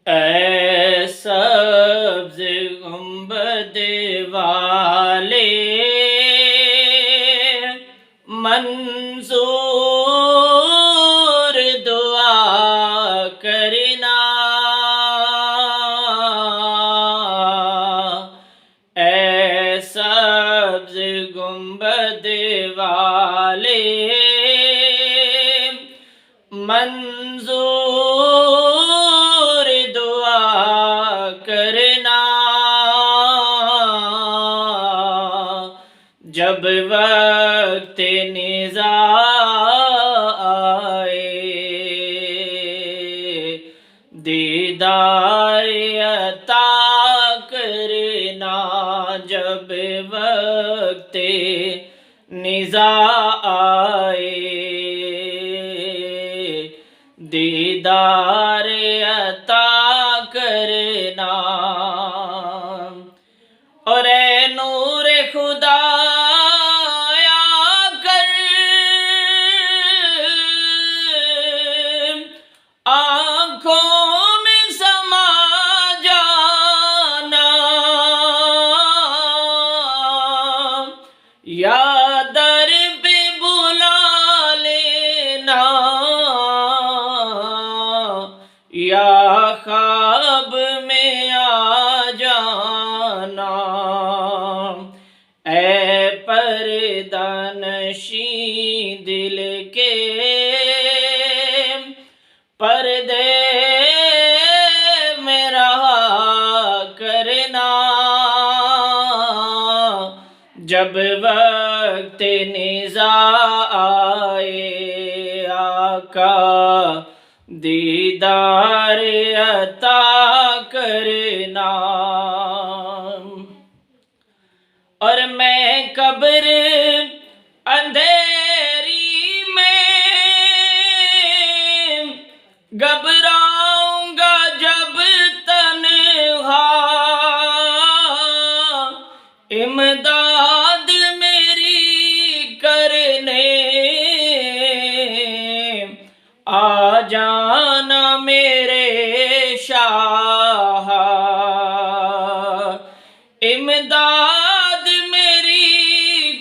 اے سبز گنبد والے منظور دعا کرنا، اے سبز گنبد والے منظور دعا کرنا، جب وقت نزاع آئے دیدار عطا کرنا، جب وقت نزاع آئے دیدار عطا کرنا، اور اے نور خدا آنکھوں میں سما جانا، یا در پہ بلا لینا، یا خواب میں آ جانا، اے پردہ نشین دل کے پردے میں رہا کرنا، جب وقت نزاع آئے آقا دیدار عطا کرنا، اور میں قبر اندھیری میں گھبراؤں گا جب تنہا، امداد میری کرنے آ جانا میرے شاہ، امداد میری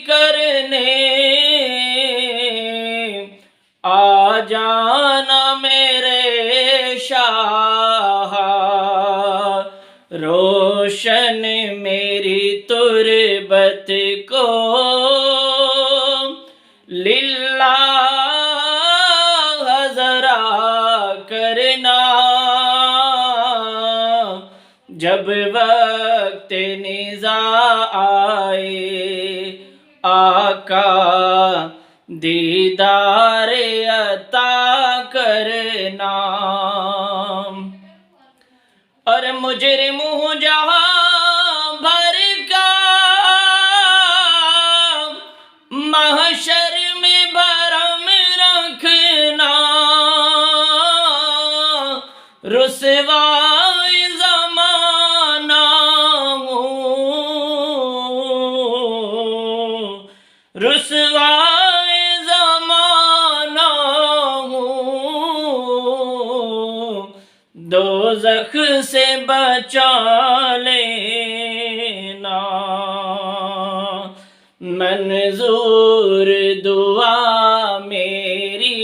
کرنے آ جانا میرے شاہ، روشن میری تربت کو للہ ذرا کرنا، جب وقت نزاع آئے آقا دیدار عطا کرنا، اور مجرم ہوں جہاں بھر کا محشر میں بھرم رکھنا، رسوائی زمانہ ہوں، رسوائی زمانہ ہوں، دوزخ سے بچا لینا، منظور دعا میری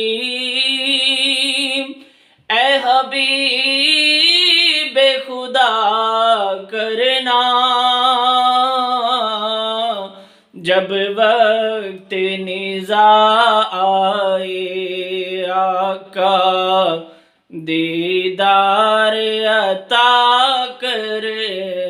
اے حبیب خدا کرنا، جب وقت نزاع آئے آقا دیدار عطا کرنا۔